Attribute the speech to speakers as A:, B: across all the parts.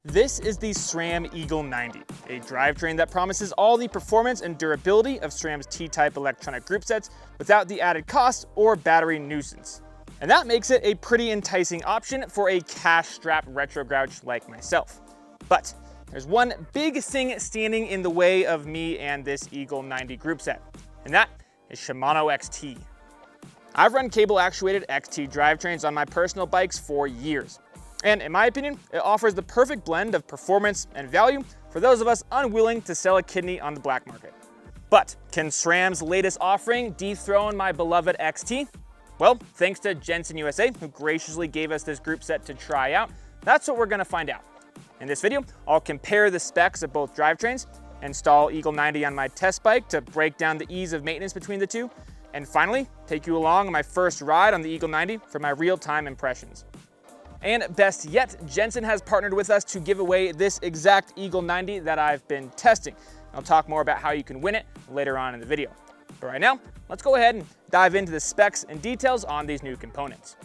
A: This is the SRAM Eagle 90, a drivetrain that promises all the performance and durability of SRAM's T-type electronic group sets without the added cost or battery nuisance. And that makes it a pretty enticing option for a cash-strapped retro grouch like myself. But there's one big thing standing in the way of me and this Eagle 90 group set, and that is Shimano XT. I've run cable-actuated XT drivetrains on my personal bikes for years. And in my opinion, it offers the perfect blend of performance and value for those of us unwilling to sell a kidney on the black market. But can SRAM's latest offering dethrone my beloved XT? Well, thanks to Jensen USA, who graciously gave us this group set to try out, that's what we're gonna find out. In this video, I'll compare the specs of both drivetrains, install Eagle 90 on my test bike to break down the ease of maintenance between the two, and finally, take you along on my first ride on the Eagle 90 for my real-time impressions. And best yet, Jensen has partnered with us to give away this exact Eagle 90 that I've been testing. I'll talk more about how you can win it later on in the video. But right now, let's go ahead and dive into the specs and details on these new components.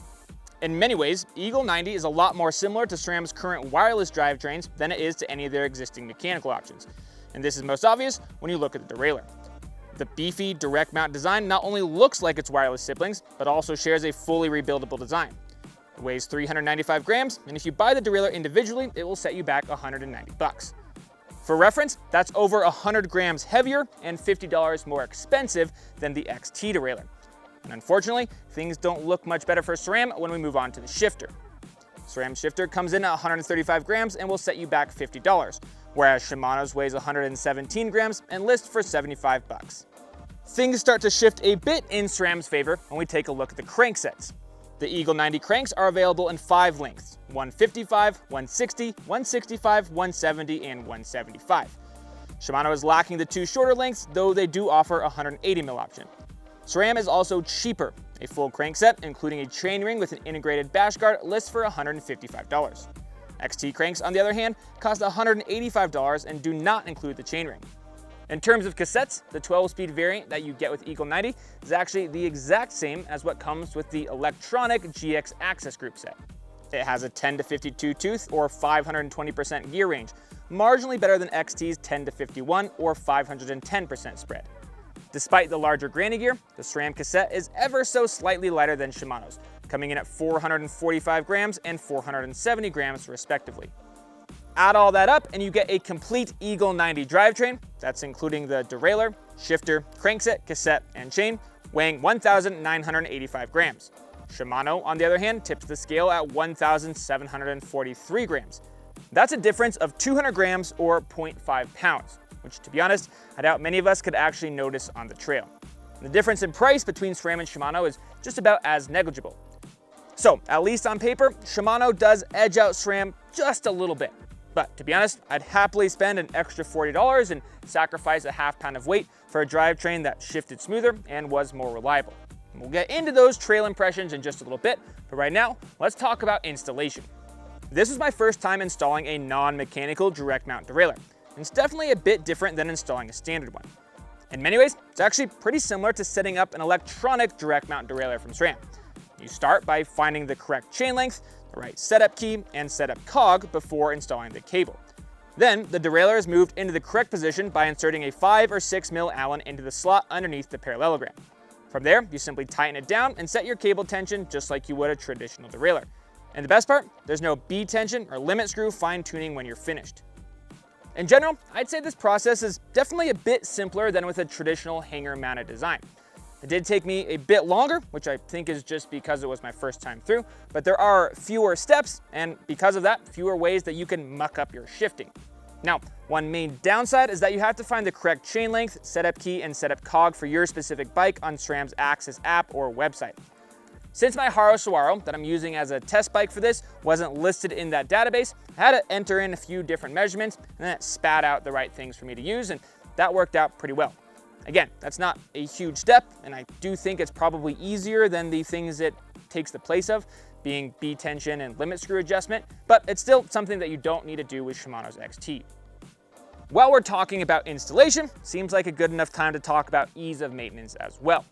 A: In many ways, Eagle 90 is a lot more similar to SRAM's current wireless drivetrains than it is to any of their existing mechanical options. And this is most obvious when you look at the derailleur. The beefy direct mount design not only looks like its wireless siblings, but also shares a fully rebuildable design. It weighs 395 grams, and if you buy the derailleur individually, it will set you back $190. For reference, that's over 100 grams heavier and $50 more expensive than the XT derailleur. And unfortunately, things don't look much better for SRAM when we move on to the shifter. SRAM's shifter comes in at 135 grams and will set you back $50, whereas Shimano's weighs 117 grams and lists for $75. Things start to shift a bit in SRAM's favor when we take a look at the cranksets. The Eagle 90 cranks are available in 5 lengths: 155, 160, 165, 170, and 175. Shimano is lacking the 2 shorter lengths, though they do offer a 180mm option. SRAM is also cheaper. A full crankset, including a chainring with an integrated bash guard, lists for $155. XT cranks, on the other hand, cost $185 and do not include the chainring. In terms of cassettes, the 12-speed variant that you get with Eagle 90 is actually the exact same as what comes with the electronic GX Access group set. It has a 10 to 52 tooth or 520% gear range, marginally better than XT's 10 to 51 or 510% spread. Despite the larger granny gear, the SRAM cassette is ever so slightly lighter than Shimano's, coming in at 445 grams and 470 grams respectively. Add all that up and you get a complete Eagle 90 drivetrain, that's including the derailleur, shifter, crankset, cassette, and chain, weighing 1,985 grams. Shimano, on the other hand, tips the scale at 1,743 grams. That's a difference of 200 grams or 0.5 pounds, which, to be honest, I doubt many of us could actually notice on the trail. The difference in price between SRAM and Shimano is just about as negligible. So, at least on paper, Shimano does edge out SRAM just a little bit. But to be honest, I'd happily spend an extra $40 and sacrifice a half pound of weight for a drivetrain that shifted smoother and was more reliable. And we'll get into those trail impressions in just a little bit, but right now, let's talk about installation. This was my first time installing a non-mechanical direct mount derailleur. It's definitely a bit different than installing a standard one. In many ways, it's actually pretty similar to setting up an electronic direct mount derailleur from SRAM. You start by finding the correct chain length, the right setup key, and setup cog before installing the cable. Then, the derailleur is moved into the correct position by inserting a 5 or 6mm Allen into the slot underneath the parallelogram. From there, you simply tighten it down and set your cable tension just like you would a traditional derailleur. And the best part, there's no bead tension or limit screw fine-tuning when you're finished. In general, I'd say this process is definitely a bit simpler than with a traditional hanger-mounted design. It did take me a bit longer, which I think is just because it was my first time through, but there are fewer steps, and because of that, fewer ways that you can muck up your shifting. Now, one main downside is that you have to find the correct chain length, setup key, and setup cog for your specific bike on SRAM's Axis app or website. Since my Haro Saguaro that I'm using as a test bike for this wasn't listed in that database, I had to enter in a few different measurements, and then it spat out the right things for me to use, and that worked out pretty well. Again, that's not a huge step, and I do think it's probably easier than the things it takes the place of, being bead tension and limit screw adjustment, but it's still something that you don't need to do with Shimano's XT. While we're talking about installation, seems like a good enough time to talk about ease of maintenance as well.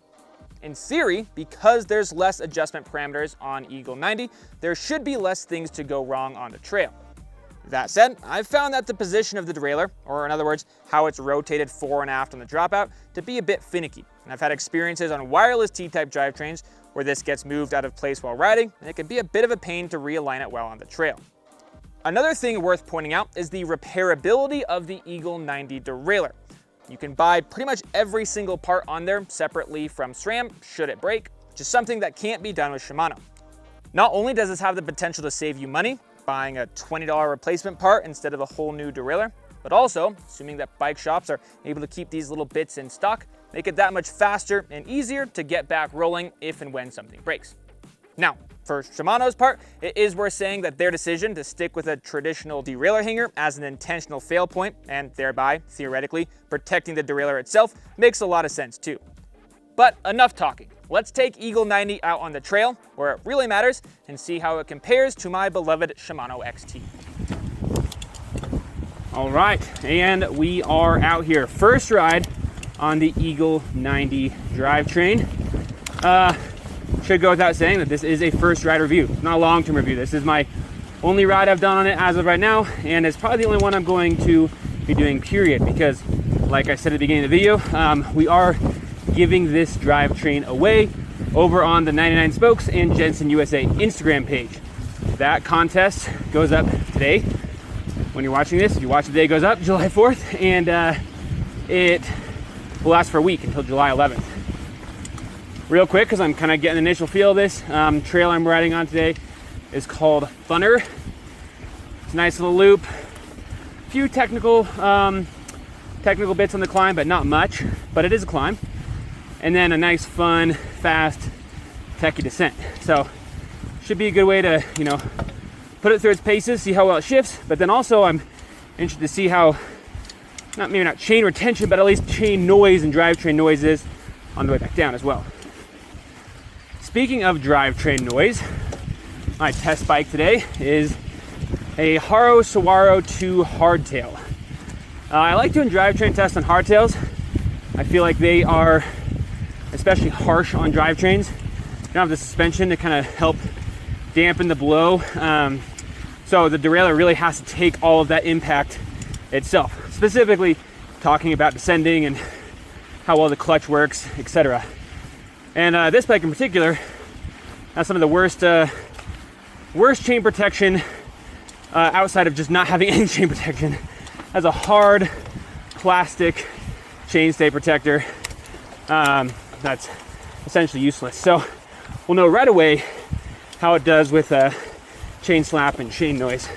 A: In theory, because there's less adjustment parameters on Eagle 90, there should be less things to go wrong on the trail. That said, I've found that the position of the derailleur, or in other words, how it's rotated fore and aft on the dropout, to be a bit finicky. And I've had experiences on wireless T-type drivetrains where this gets moved out of place while riding, and it can be a bit of a pain to realign it well on the trail. Another thing worth pointing out is the repairability of the Eagle 90 derailleur. You can buy pretty much every single part on there separately from SRAM should it break, which is something that can't be done with Shimano. Not only does this have the potential to save you money, buying a $20 replacement part instead of a whole new derailleur, but also, assuming that bike shops are able to keep these little bits in stock, make it that much faster and easier to get back rolling if and when something breaks. Now, for Shimano's part, it is worth saying that their decision to stick with a traditional derailleur hanger as an intentional fail point, and thereby, theoretically, protecting the derailleur itself, makes a lot of sense too. But enough talking. Let's take Eagle 90 out on the trail, where it really matters, and see how it compares to my beloved Shimano XT. All right, and we are out here. First ride on the Eagle 90 drivetrain. Should go without saying that this is a first ride review, not a long-term review. This is my only ride I've done on it as of right now, and it's probably the only one I'm going to be doing, period, because like I said at the beginning of the video, we are giving this drivetrain away over on the 99 Spokes and Jensen USA Instagram page. That contest goes up today. When you're watching this, if you watch the day, it goes up July 4th, and it will last for a week until July 11th. Real quick, because I'm kind of getting the initial feel of this, trail I'm riding on today is called Thunder. It's a nice little loop. A few technical bits on the climb, but not much, but it is a climb. And then a nice, fun, fast, techy descent. So, should be a good way to, put it through its paces, see how well it shifts, but then also I'm interested to see how, maybe not chain retention, but at least chain noise and drivetrain noise is on the way back down as well. Speaking of drivetrain noise, my test bike today is a Haro Sawaro 2 hardtail. I like doing drivetrain tests on hardtails. I feel like they are especially harsh on drivetrains. You don't have the suspension to kind of help dampen the blow. So the derailleur really has to take all of that impact itself. Specifically talking about descending and how well the clutch works, etc. And this bike in particular has some of the worst chain protection outside of just not having any chain protection. It has a hard plastic chainstay protector that's essentially useless. So we'll know right away how it does with chain slap and chain noise.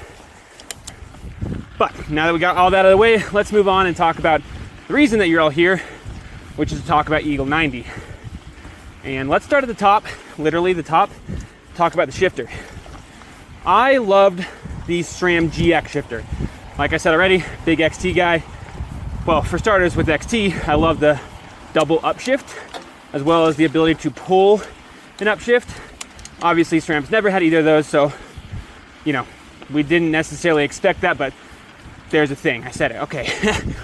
A: But now that we got all that out of the way, let's move on and talk about the reason that you're all here, which is to talk about Eagle 90. And let's start at the top, literally the top, talk about the shifter. I loved the SRAM GX shifter. Like I said already, big XT guy. Well, for starters with XT, I love the double upshift, as well as the ability to pull an upshift. Obviously, SRAM's never had either of those, so, we didn't necessarily expect that, but there's a thing. I said it, okay.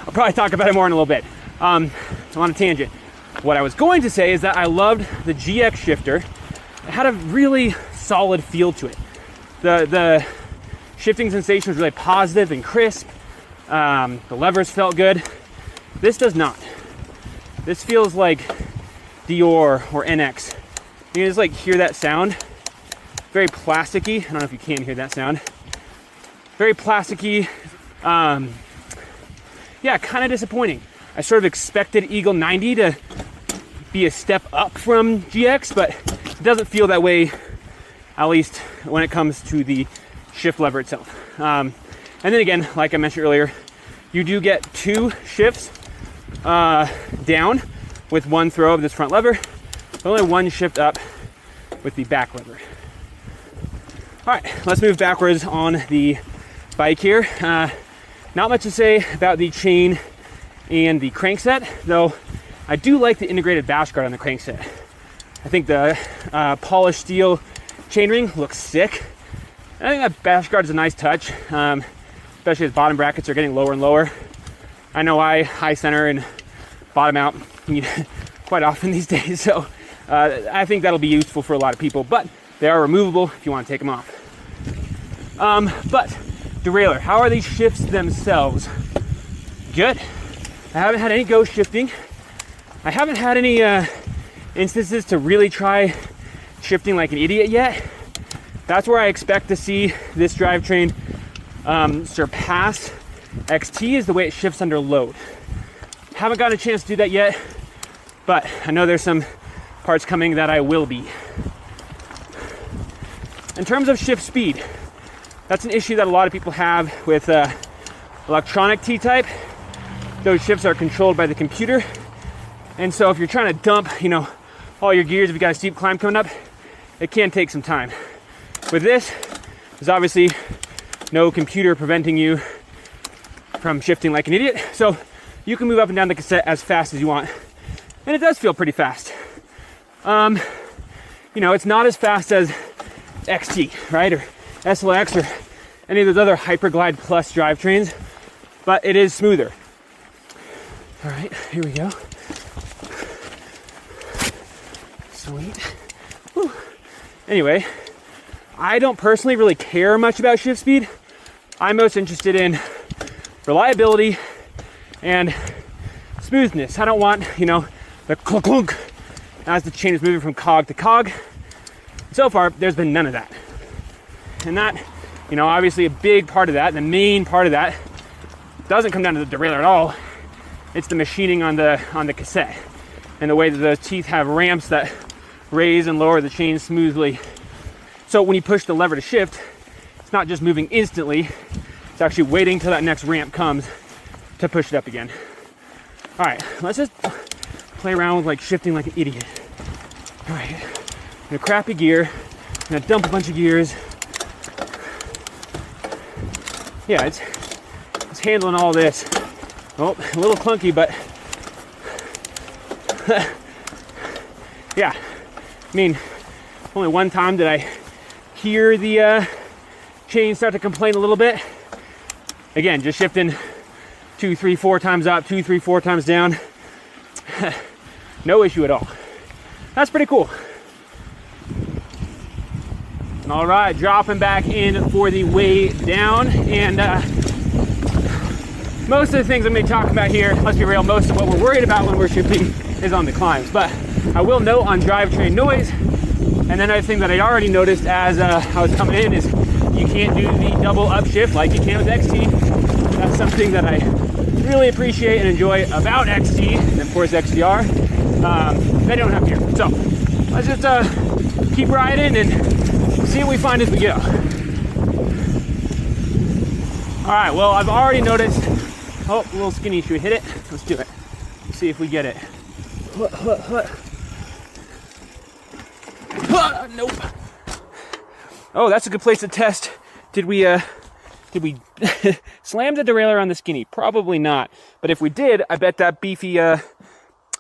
A: I'll probably talk about it more in a little bit. I'm on a tangent. What I was going to say is that I loved the GX shifter. It had a really solid feel to it. The shifting sensation was really positive and crisp. The levers felt good. This does not. This feels like Dior or NX. You can just hear that sound. Very plasticky. I don't know if you can hear that sound. Very plasticky. Yeah, kind of disappointing. I sort of expected Eagle 90 to be a step up from GX, but it doesn't feel that way, at least when it comes to the shift lever itself. And then again, like I mentioned earlier, you do get 2 shifts down with one throw of this front lever, but only 1 shift up with the back lever. All right, let's move backwards on the bike here. Not much to say about the chain and the crankset, though I do like the integrated bash guard on the crankset. I think the polished steel chainring looks sick. I think that bash guard is a nice touch, especially as bottom brackets are getting lower and lower. I know I high center and bottom out quite often these days, so I think that'll be useful for a lot of people, but they are removable if you want to take them off. But derailleur. How are these shifts themselves? Good. I haven't had any ghost shifting. I haven't had any instances to really try shifting like an idiot yet. That's where I expect to see this drivetrain surpass XT, is the way it shifts under load. Haven't gotten a chance to do that yet, but I know there's some parts coming that I will be. In terms of shift speed, that's an issue that a lot of people have with electronic T-type. Those shifts are controlled by the computer. And so if you're trying to dump, all your gears, if you got a steep climb coming up, it can take some time. With this, there's obviously no computer preventing you from shifting like an idiot. So you can move up and down the cassette as fast as you want. And it does feel pretty fast. It's not as fast as XT, right? Or SLX or any of those other Hyperglide Plus drivetrains, but it is smoother. All right, here we go. Sweet. Whew. Anyway, I don't personally really care much about shift speed. I'm most interested in reliability and smoothness. I don't want, the clunk as the chain is moving from cog to cog. So far, there's been none of that. And that, obviously a big part of that, the main part of that, doesn't come down to the derailleur at all. It's the machining on the cassette and the way that those teeth have ramps that raise and lower the chain smoothly. So when you push the lever to shift, it's not just moving instantly, it's actually waiting till that next ramp comes to push it up again. All right, let's just play around with shifting like an idiot. All right, in a crappy gear, I'm gonna dump a bunch of gears. Yeah, it's handling all this. Oh, a little clunky, but yeah. I mean, only one time did I hear the chain start to complain a little bit. Again, just shifting 2, 3, 4 times up, 2, 3, 4 times down. No issue at all. That's pretty cool. All right, dropping back in for the way down. And most of the things I'm going to be talking about here, let's be real, most of what we're worried about when we're shifting is on the climbs. But I will note on drivetrain noise, and then another thing that I already noticed as I was coming in is you can't do the double upshift like you can with XT. That's something that I really appreciate and enjoy about XT, and of course XTR. They don't have here. So let's just keep riding and see what we find as we go. All right, well, I've already noticed, oh, a little skinny, should we hit it? Let's do it. Let's see if we get it. Nope. Oh, that's a good place to test. Did we slam the derailleur on the skinny? Probably not. But if we did, I bet that beefy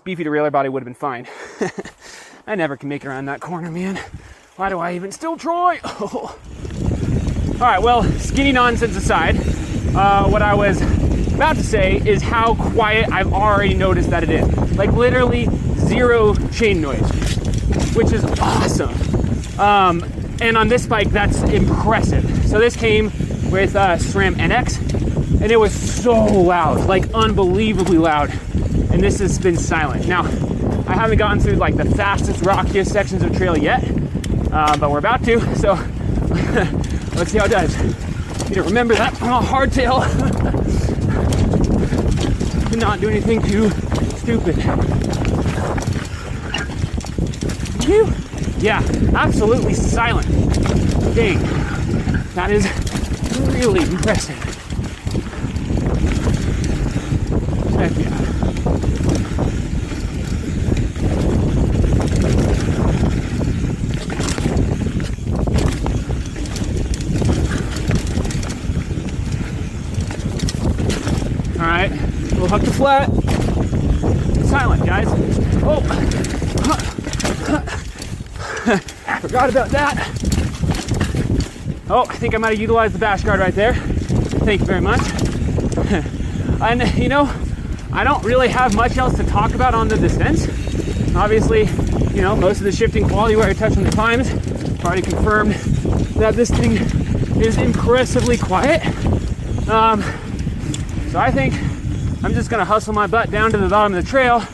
A: derailleur body would have been fine. I never can make it around that corner, man. Why do I even still try? Oh. All right, well, skinny nonsense aside, what I was about to say is how quiet I've already noticed that it is. Like literally zero chain noise, which is awesome. And on this bike, that's impressive. So this came with SRAM NX, and it was so loud, like unbelievably loud. And this has been silent. Now, I haven't gotten through like the fastest, rockiest sections of trail yet, but we're about to. So let's see how it does. Need to remember that hardtail. To not do anything too stupid. Phew. Yeah, absolutely silent. Dang, that is really impressive. Heck yeah. All right, we'll hook to flat. Silent, guys. Oh, forgot about that. Oh, I think I might have utilized the bash guard right there. Thank you very much. And I don't really have much else to talk about on the descents. Obviously, most of the shifting quality where I touch on the climbs, I've already confirmed that this thing is impressively quiet. So I think I'm just gonna hustle my butt down to the bottom of the trail,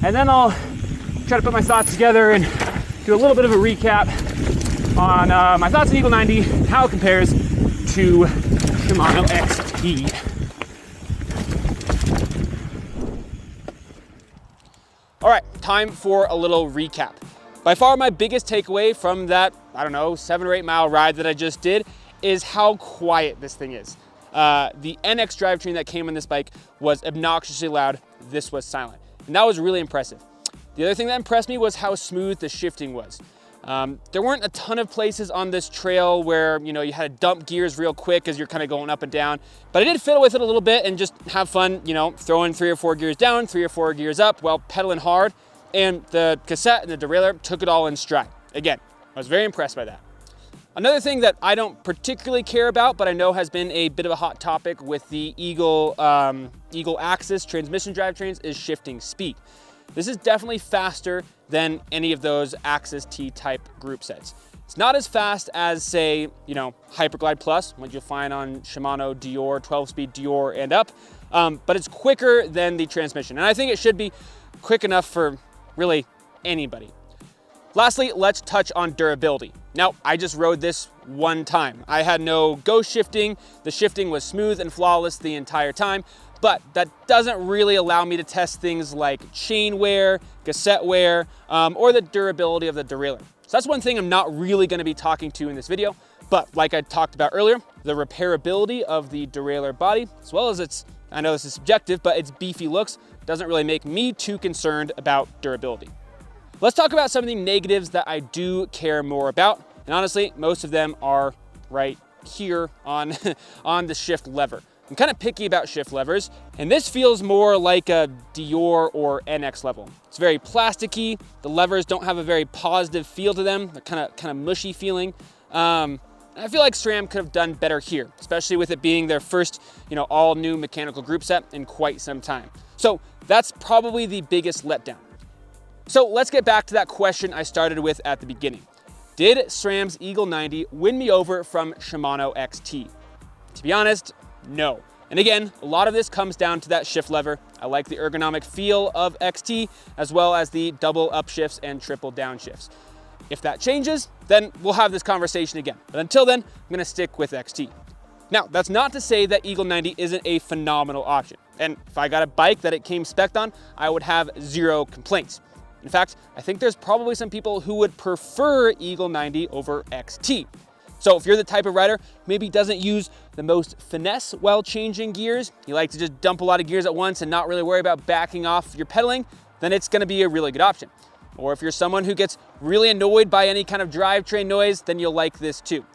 A: and then I'll try to put my thoughts together and do a little bit of a recap on my thoughts on Eagle 90, how it compares to Shimano XT. All right, time for a little recap. By far my biggest takeaway from that, I don't know, 7 or 8 mile ride that I just did is how quiet this thing is. The NX drivetrain that came on this bike was obnoxiously loud. This was silent, and that was really impressive. The other thing that impressed me was how smooth the shifting was. There weren't a ton of places on this trail where, you know, you had to dump gears real quick as you're kind of going up and down, but I did fiddle with it a little bit and just have fun, you know, throwing 3 or 4 gears down, 3 or 4 gears up while pedaling hard, and the cassette and the derailleur took it all in stride. Again, I was very impressed by that. Another thing that I don't particularly care about, but I know has been a bit of a hot topic with the Eagle Axis transmission drivetrains, is shifting speed. This is definitely faster than any of those Axis T-type group sets. It's not as fast as, say, you know, Hyperglide Plus, what you'll find on Shimano Dior, 12-speed Dior and up, but it's quicker than the transmission. And I think it should be quick enough for really anybody. Lastly, let's touch on durability. Now, I just rode this one time. I had no ghost shifting. The shifting was smooth and flawless the entire time, but that doesn't really allow me to test things like chain wear, cassette wear, or the durability of the derailleur. So that's one thing I'm not really gonna be talking to in this video, but like I talked about earlier, the repairability of the derailleur body, as well as its, I know this is subjective, but its beefy looks, doesn't really make me too concerned about durability. Let's talk about some of the negatives that I do care more about. And honestly, most of them are right here on, on the shift lever. I'm kind of picky about shift levers, and this feels more like a Dior or NX level. It's very plasticky. The levers don't have a very positive feel to them. They're kind of mushy feeling. I feel like SRAM could have done better here, especially with it being their first, you know, all new mechanical group set in quite some time. So that's probably the biggest letdown. So let's get back to that question I started with at the beginning. Did SRAM's Eagle 90 win me over from Shimano XT? To be honest, no. And again, a lot of this comes down to that shift lever. I like the ergonomic feel of XT, as well as the double upshifts and triple downshifts. If that changes, then we'll have this conversation again. But until then, I'm gonna stick with XT. Now, that's not to say that Eagle 90 isn't a phenomenal option. And if I got a bike that it came spec'd on, I would have 0 complaints. In fact, I think there's probably some people who would prefer Eagle 90 over XT. So if you're the type of rider who maybe doesn't use the most finesse while changing gears, you like to just dump a lot of gears at once and not really worry about backing off your pedaling, then it's gonna be a really good option. Or if you're someone who gets really annoyed by any kind of drivetrain noise, then you'll like this too.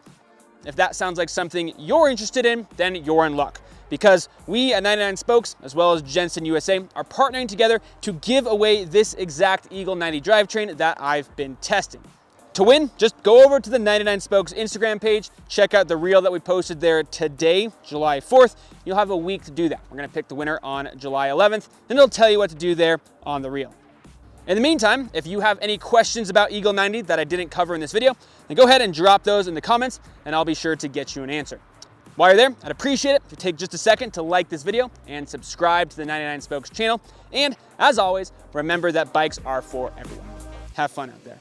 A: If that sounds like something you're interested in, then you're in luck. Because we at 99 Spokes, as well as Jensen USA, are partnering together to give away this exact Eagle 90 drivetrain that I've been testing. To win, just go over to the 99 Spokes Instagram page, check out the reel that we posted there today, July 4th. You'll have a week to do that. We're gonna pick the winner on July 11th, and it'll tell you what to do there on the reel. In the meantime, if you have any questions about Eagle 90 that I didn't cover in this video, then go ahead and drop those in the comments, and I'll be sure to get you an answer. While you're there, I'd appreciate it if you take just a second to like this video and subscribe to the 99 Spokes channel. And as always, remember that bikes are for everyone. Have fun out there.